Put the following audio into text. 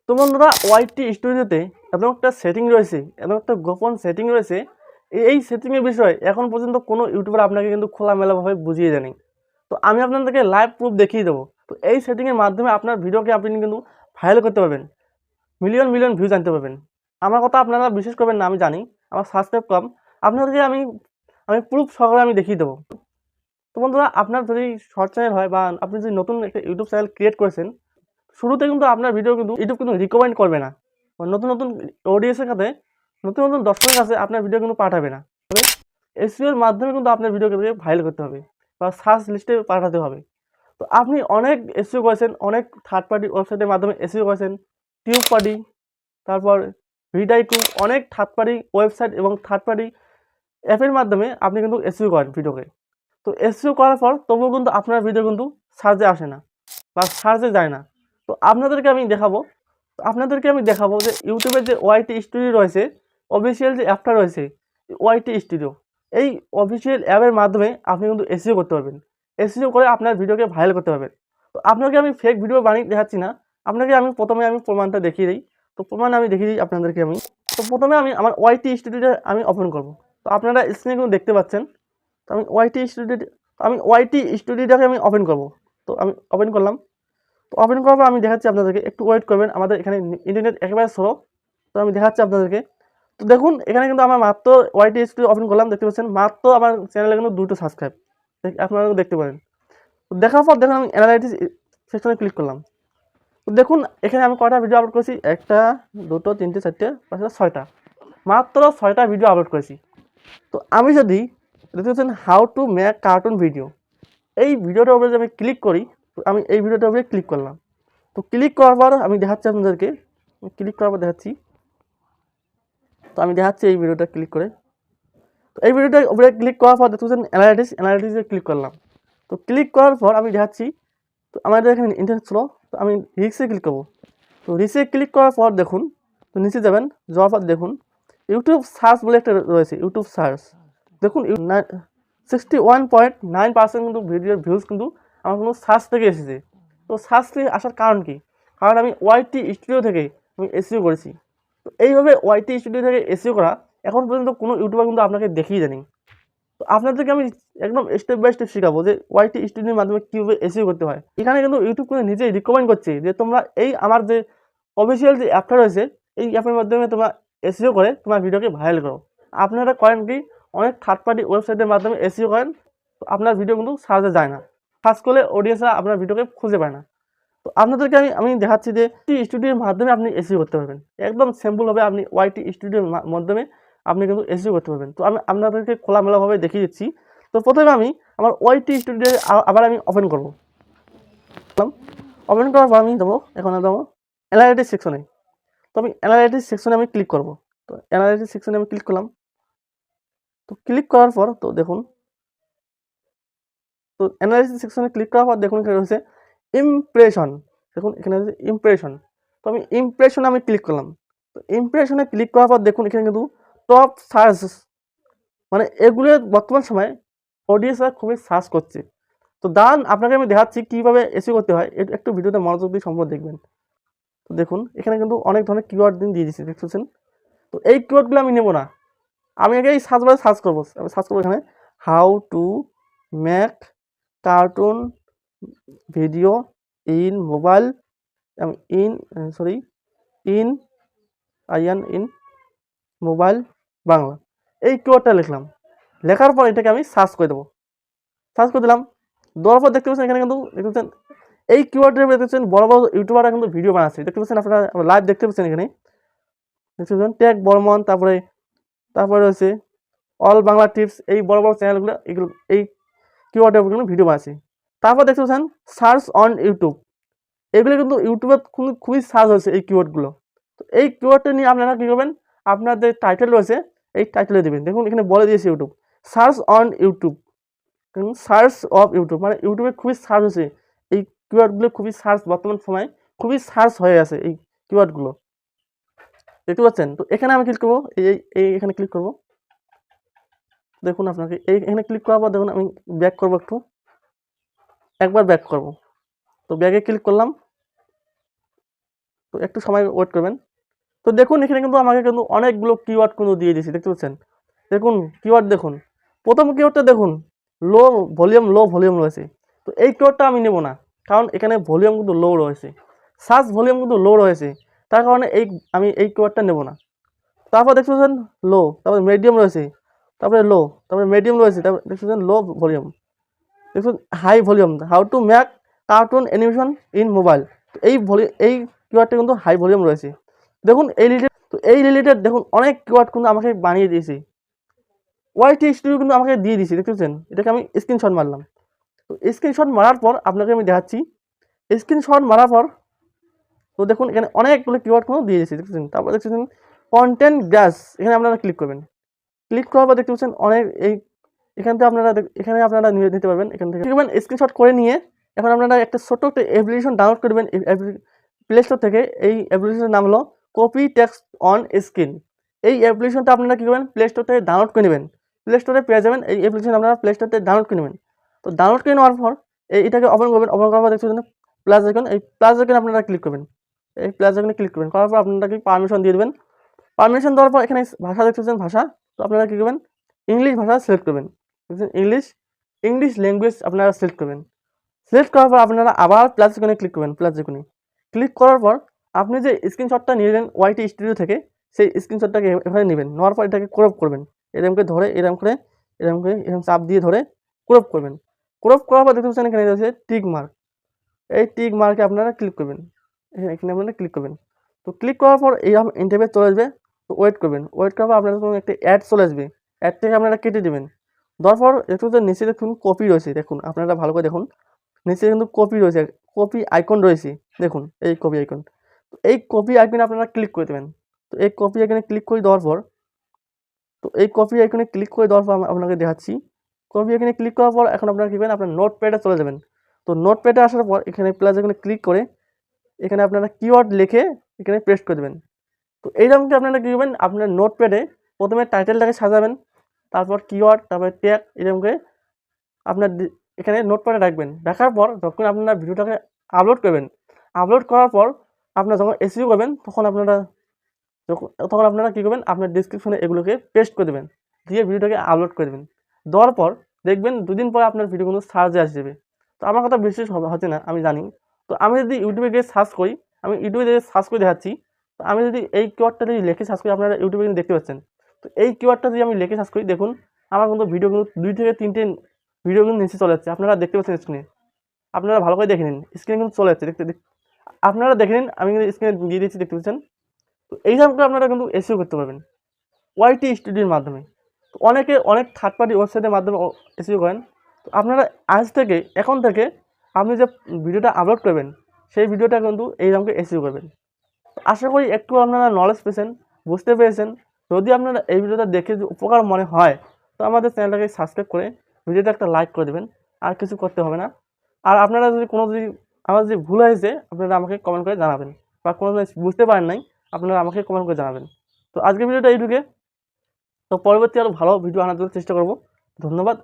তো বন্ধুরা ওয়াইটি স্টুডিওতে এমন একটা সেটিং রয়েছে, এমন একটা গোপন সেটিং রয়েছে। এই সেটিংয়ের বিষয়ে এখন পর্যন্ত কোনো ইউটিউবার আপনাকে কিন্তু খোলামেলাভাবে বুঝিয়ে দেয়নি। তো আমি আপনাদেরকে লাইভ প্রুফ দেখিয়ে দেবো। তো এই সেটিংয়ের মাধ্যমে আপনার ভিডিওকে আপনি কিন্তু ভাইরাল করতে পারবেন, মিলিয়ন মিলিয়ন ভিউজ আনতে পারবেন। আমার কথা আপনারা বিশ্বাস করবেন না, আমি জানি, আমার সাবস্ক্রাইব কম। আপনাদেরকে আমি আমি প্রুফ সহকারে আমি দেখিয়ে দেবো। তো বন্ধুরা, আপনার যদি শর্ট চ্যানেল হয় বা আপনি যদি নতুন একটা ইউটিউব চ্যানেল ক্রিয়েট করেছেন, শুরুতে কিন্তু আপনার ভিডিও কিন্তু ইউটিউব কিন্তু রিকমেন্ড করবে না। নতুন নতুন অডিয়েন্সের কাছে, নতুন নতুন দর্শকের কাছে আপনার ভিডিও কিন্তু পাঠাবে না। তবে এসইওর মাধ্যমে কিন্তু আপনার ভিডিওকে ভাইরাল করতে হবে বা সার্চ লিস্টে পাঠাতে হবে। তো আপনি অনেক এসইও করেছেন, অনেক থার্ড পার্টি ওয়েবসাইটের মাধ্যমে এসইও করেছেন, টিউব পার্টি, তারপর ভিডাইকু, অনেক থার্ড পার্টি ওয়েবসাইট এবং থার্ড পার্টি অ্যাপের মাধ্যমে আপনি কিন্তু এসইও করেন ভিডিওকে। তো এসইও করার পর তবুও কিন্তু আপনার ভিডিও কিন্তু সার্চে আসে না বা সার্চে যায় না। তো আপনাদেরকে আমি দেখাবো যে ইউটিউবের যে ওয়াইটি স্টুডিও রয়েছে, অফিসিয়াল যে অ্যাপটা রয়েছে ওয়াইটি স্টুডিও, এই অফিসিয়াল অ্যাপের মাধ্যমে আপনি কিন্তু এসইও করতে পারবেন। এসইও করে আপনার ভিডিওকে ভাইরাল করতে পারবেন। তো আপনাকে আমি ফেক ভিডিও বানিয়ে দেখাচ্ছি না, আপনাকে আমি প্রথমে প্রমাণটা দেখিয়ে দিই। তো প্রমাণ আমি দেখিয়ে দিই আপনাদেরকে আমি। তো প্রথমে আমি আমার ওয়াইটি স্টুডিওটা আমি ওপেন করব। তো আপনারা স্ক্রিনে কিন্তু দেখতে পাচ্ছেন। তো আমি ওয়াইটি স্টুডিওটাকে আমি ওপেন করব। তো আমি ওপেন করলাম। তো ওপেন করার পর আমি দেখাচ্ছি আপনাদেরকে, একটু ওয়েট করবেন, আমাদের এখানে ইন্টারনেট একেবারে স্লো। তো আমি দেখাচ্ছি আপনাদেরকে। তো দেখুন, এখানে কিন্তু আমার মাত্র ওয়াইটি স্টুডিও ওপেন করলাম, দেখতে পাচ্ছেন মাত্র আমার চ্যানেলে কিন্তু 2টো সাবস্ক্রাইব, আপনারা দেখতে পারেন। তো দেখার পর দেখুন আমি অ্যানালাইটিস সেকশনে ক্লিক করলাম। তো দেখুন এখানে আমি কয়টা ভিডিও আপলোড করেছি, 1টা 2টো 3টে 4টে 5টা 6টা, মাত্র 6টা ভিডিও আপলোড করেছি। তো আমি যদি দেখতে পাচ্ছেন how to make cartoon video, এই ভিডিওটার উপরে যদি আমি ক্লিক করি, তো আমি এই ভিডিওটার উপরে ক্লিক করলাম। তো ক্লিক করার পর আমি দেখাচ্ছি আপনাদেরকে, ক্লিক করার পর দেখাচ্ছি। তো আমি দেখাচ্ছি এই ভিডিওটা ক্লিক করে। তো এই ভিডিওটা উপরে ক্লিক করার পর দেখতে পাচ্ছেন অ্যানালাইটিসে ক্লিক করলাম। তো ক্লিক করার পর আমি দেখাচ্ছি, তো আমাদের এখানে ইন্টারনেট স্লো। তো আমি রিক্সে ক্লিক করবো। তো রিক্সে ক্লিক করার পর দেখুন, তো নিচে যাবেন, যাওয়ার পর দেখুন ইউটিউব সার্চ বলে একটা রয়েছে, ইউটিউব সার্চ। দেখুন 61.9% কিন্তু ভিডিওর ভিউজ কিন্তু আমার কিন্তু সার্চ থেকে এসেছে। তো সার্চ থেকে আসার কারণ কি? কারণ আমি ওয়াইটি স্টুডিও থেকে আমি এসইও করেছি। তো এইভাবে ওয়াইটি স্টুডিও থেকে এসইও করা এখন পর্যন্ত কোনো ইউটিউবার কিন্তু আপনাকে দেখিয়ে জানি। তো আপনাদেরকে আমি একদম স্টেপ বাই স্টেপ শেখাবো যে ওয়াইটি স্টুডিওর মাধ্যমে কীভাবে এসইও করতে হয়। এখানে কিন্তু ইউটিউব কিন্তু নিজেই রিকমেন্ড করছে যে তোমরা এই আমার যে অফিসিয়াল যে অ্যাপটা রয়েছে, এই অ্যাপের মাধ্যমে তোমরা এসইও করে তোমার ভিডিওকে ভাইরাল করো। আপনারা করেন কি, অনেক থার্ড পার্টি ওয়েবসাইটের মাধ্যমে এসইও করেন, তো আপনার ভিডিও কিন্তু সার্চে যায় না, সার্চ করলে অডিয়েন্সরা আপনার ভিডিওকে খুঁজে পায় না। তো আপনাদেরকে আমি দেখাচ্ছি যে স্টুডিওর মাধ্যমে আপনি এসইও করতে পারবেন, একদম সিম্পলভাবে আপনি ওয়াইটি স্টুডিওর মাধ্যমে আপনি কিন্তু এসইও করতে পারবেন। তো আমি আপনাদেরকে খোলামেলাভাবে দেখিয়ে দিচ্ছি। তো প্রথমে আমি আমার ওয়াইটি স্টুডিও আবার আমি ওপেন করব। ওপেন করার পর আমি দেবো, এখন দেবো অ্যানালাইটিক্স সেকশনে। তো আমি অ্যানালাইটিক্স সেকশনে আমি ক্লিক করব। তো অ্যানালাইটিক্স সেকশনে আমি ক্লিক করলাম। তো ক্লিক করার পর তো দেখুন, তো অ্যানালাইসিস সেকশনে ক্লিক করার পর দেখুন এখানে রয়েছে ইমপ্রেশন। দেখুন এখানে রয়েছে ইমপ্রেশন। তো আমি ইমপ্রেশনে আমি ক্লিক করলাম। তো ইমপ্রেশনে ক্লিক করার পর দেখুন এখানে কিন্তু টপ সার্চ, মানে এগুলো বর্তমান সময়ে অডিয়েন্সরা খুবই সার্চ করছে। তো দাঁড়ান আপনাকে আমি দেখাচ্ছি কীভাবে এসইও করতে হয়, একটু ভিডিওতে মনোযোগ দিয়ে সম্পূর্ণ দেখবেন। তো দেখুন এখানে কিন্তু অনেক ধরনের কিওয়ার্ড দিয়ে দিচ্ছি, দেখতেছেন। তো এই কিওয়ার্ডগুলো আমি নেব না, আমি আগে এই সার্চ বারে সার্চ করবো। আমি সার্চ করবো এখানে how to make cartoon video in mobile, in sorry in in mobile Bangla, এই কিওয়ার্ডটা লিখলাম। লেখার পর এটাকে আমি সার্চ করে দেবো। সার্চ করে দিলাম, দেওয়ার পর দেখতে পাচ্ছেন এখানে কিন্তু দেখতে পাচ্ছেন এই কিওয়ার্ডের দেখতে পাচ্ছেন বড় বড় ইউটিউবাররা কিন্তু ভিডিও বানাচ্ছে, দেখতে পাচ্ছেন আপনারা লাইভ দেখতে পাচ্ছেন। এখানে দেখতে পাচ্ছেন ট্যাগ বর্মন, তারপরে রয়েছে অল বাংলা টিপস, এই বড় বড় চ্যানেলগুলো এগুলো এই কিওয়ার্ডের উপর কিন্তু ভিডিও বানাচ্ছে। তারপর দেখতে পাচ্ছেন সার্চ অন ইউটিউব, এগুলো কিন্তু ইউটিউবে খুবই সার্চ হয়েছে এই কিওয়ার্ডগুলো। তো এই কিওয়ার্ডটা নিয়ে আপনারা কী করবেন, আপনার যে টাইটেল রয়েছে এই টাইটেলে দেবেন। দেখুন এখানে বলে দিয়েছে YouTube search on YouTube, search of YouTube, মানে ইউটিউবে খুবই সার্চ হয়েছে এই কিওয়ার্ডগুলো, খুবই সার্চ বর্তমান সময় খুবই সার্চ হয়ে আছে এই কিওয়ার্ডগুলো, দেখতে পাচ্ছেন। তো এখানে আমি ক্লিক করবো, এখানে ক্লিক করবো। দেখুন আপনাকে এখানে ক্লিক করার পর দেখুন আমি ব্যাক করবো, একবার ব্যাক করবো। তো ব্যাকে ক্লিক করলাম। তো একটু সময় ওয়েট করবেন। তো দেখুন এখানে কিন্তু আমাকে কিন্তু অনেকগুলো কিওয়ার্ড কিন্তু দিয়ে দিয়েছি, দেখতে পাচ্ছেন। দেখুন কিওয়ার্ড দেখুন, প্রথম কিওয়ার্ডটা দেখুন লো ভলিউম রয়েছে। তো এই কিওয়ার্ডটা আমি নেব না, কারণ এখানে ভলিউম কিন্তু লো রয়েছে, সার্চ ভলিউম কিন্তু লো রয়েছে, তার কারণে আমি এই কিওয়ার্ডটা নেব না। তারপর দেখতে পাচ্ছেন লো, তারপরে মিডিয়াম রয়েছে, তারপরে লো, তারপরে মিডিয়াম রয়েছে, তারপরে দেখতে পাচ্ছেন লো ভলিউম, দেখুন high volume, how to make cartoon animation in mobile. তো এই কিওয়ার্ডটা কিন্তু হাই ভলিউম রয়েছে। দেখুন এই রিলেটেড দেখুন অনেক কিওয়ার্ড কিন্তু আমাকে বানিয়ে দিয়েছে, ওয়াইটি স্টুডিও কিন্তু আমাকে দিয়ে দিয়েছে, দেখতে পাচ্ছেন। এটাকে আমি স্ক্রিনশট মারলাম। তো স্ক্রিনশট মারার পর আপনাকে আমি দেখাচ্ছি, স্ক্রিনশট মারার পর তো দেখুন এখানে অনেকগুলো কিওয়ার্ড কিন্তু দিয়ে দিয়েছে, দেখতেছেন। তারপর দেখতেছেন কন্টেন্ট গ্যাস, এখানে আপনারা ক্লিক করবেন। ক্লিক করার পর দেখতে পাচ্ছেন এখান থেকে আপনারা নিতে পারবেন। এখান থেকে দেখবেন স্ক্রিনশট করে নিয়ে এখন আপনারা একটা ছোট্ট একটা অ্যাপ্লিকেশন ডাউনলোড করবেন প্লে স্টোর থেকে। এই অ্যাপ্লিকেশনের নাম হলো কপি টেক্সট অন স্ক্রিন। এই অ্যাপ্লিকেশনটা আপনারা কী করবেন, প্লে স্টোর থেকে ডাউনলোড করে নেবেন। প্লে স্টোরে পেয়ে যাবেন এই অ্যাপ্লিকেশন, আপনারা প্লে স্টোর থেকে ডাউনলোড করে নেবেন। তো ডাউনলোড করে নেওয়ার পর এটাকে ওপেন করবেন। ওপেন করার পর দেখতে পাচ্ছেন প্লাস আইকন, এই প্লাস আইকনে আপনারা ক্লিক করবেন। এই প্লাস আইকনে ক্লিক করবেন, করার পর আপনারা পারমিশন দিয়ে দেবেন। পারমিশন দেওয়ার পর এখানে ভাষা দেখতে পাচ্ছেন, ভাষা। তো আপনারা কী করবেন, ইংলিশ ভাষা সিলেক্ট করবেন। ইংলিশ ল্যাঙ্গুয়েজ আপনারা সিলেক্ট করবেন। সিলেক্ট করার পর আপনারা আবার প্লাস আইকনে ক্লিক করবেন। প্লাস আইকনে ক্লিক করার পর আপনি যে স্ক্রিনশটটা নিলেন ওয়াইটি স্টুডিও থেকে, সেই স্ক্রিনশটটাকে এখানে নেবেন। নেওয়ার পর এটাকে ক্রপ করবেন, এরকম করে ধরে এরকম চাপ দিয়ে ধরে ক্রপ করবেন। ক্রপ করার পর দেখতে পাচ্ছেন এখানে রয়েছে টিক মার্ক। এই টিক মার্কে আপনারা ক্লিক করবেন, এখানে আপনারা ক্লিক করবেন। তো ক্লিক করার পর এইরকম ইন্টারফেস চলে আসবে। তো ওয়েট করবেন, ওয়েট করার পর আপনাদের একটা অ্যাড চলে আসবে, অ্যাড থেকে আপনারা কেটে দেবেন। দেওয়ার পর একটু নিচে দেখুন কপি রয়েছে, দেখুন আপনারা ভালো করে দেখুন, নিচে কিন্তু কপি রয়েছে, কপি আইকন রয়েছে, দেখুন এই কপি আইকন। তো এই কপি আইকনে আপনারা ক্লিক করে দেবেন। তো এই কপি আইকনে ক্লিক করে দেওয়ার পর আপনাকে দেখাচ্ছি। কপি আইকনে ক্লিক করার পর এখন আপনারা কী করবেন, আপনার নোটপ্যাডে চলে যাবেন। তো নোটপ্যাডে আসার পর এখানে প্লাস আইকনে ক্লিক করে এখানে আপনারা কিওয়ার্ড লিখে এখানে পেস্ট করে দেবেন। তো এইরকমটি আপনারা কী করবেন, আপনার নোটপ্যাডে প্রথমে টাইটেলটাকে সাজাবেন, তারপর কিওয়ার্ড, তারপরে ট্যাগ, এরকম করে আপনার এখানে নোটপ্যাডে রাখবেন। রাখার পর যখন আপনারা ভিডিওটাকে আপলোড করবেন, আপলোড করার পর আপনারা যখন এসইও করবেন তখন আপনারা কী করবেন, আপনার ডিসক্রিপশনে এগুলোকে পেস্ট করে দেবেন, দিয়ে ভিডিওটাকে আপলোড করে দেবেন। দেওয়ার পর দেখবেন দুদিন পরে আপনার ভিডিওগুলো সার্চে আসে যাবে। তো আমার কথা বিশ্বাস হচ্ছে না, আমি জানি। তো আমি যদি ইউটিউবে গিয়ে সার্চ করি, আমি ইউটিউবে গিয়ে সার্চ করে দেখাচ্ছি। তো আমি যদি এই কিওয়ার্ডটা যদি লিখে সার্চ করি, আপনারা ইউটিউবে কিন্তু দেখতে পাচ্ছেন। তো এই কিওয়ার্ডটা যদি আমি লিখে সার্চ করি, দেখুন আমার কিন্তু ভিডিও কিন্তু 2 থেকে 3টে ভিডিও কিন্তু নিচে চলে যাচ্ছে, আপনারা দেখতে পাচ্ছেন স্ক্রিনে। আপনারা ভালো করে দেখে নিন, স্ক্রিনে কিন্তু চলে যাচ্ছে, আপনারা দেখে নিন, আমি কিন্তু স্ক্রিনে দিয়ে দিচ্ছি, দেখতে পাচ্ছেন। তো এইরকম করে আপনারা কিন্তু এসইও করতে পারবেন ওয়াইটি স্টুডিওর মাধ্যমে। তো অনেক থার্ড পার্টি ওয়েবসাইটের মাধ্যমে এসইও করেন। তো আপনারা এখন থেকে আপনি যে ভিডিওটা আপলোড করবেন, সেই ভিডিওটা কিন্তু এইরকম এসইও করবেন। আশা করি একটু আপনারা নলেজ পেয়েছেন, বুঝতে পেরেছেন। যদি আপনারা এই ভিডিওটা দেখে যদি উপকার মনে হয়, তো আমাদের চ্যানেলটাকে সাবস্ক্রাইব করে ভিডিওটা একটা লাইক করে দেবেন, আর কিছু করতে হবে না। আর আপনারা যদি আমার যদি ভুল হয়েছে, আপনারা আমাকে কমেন্ট করে জানাবেন, বা কোনো বুঝতে পারেন নাই, আপনারা আমাকে কমেন্ট করে জানাবেন। তো আজকের ভিডিওটা এইটুকু। তো পরবর্তী আরও ভালো ভিডিও আনার জন্য চেষ্টা করব। ধন্যবাদ।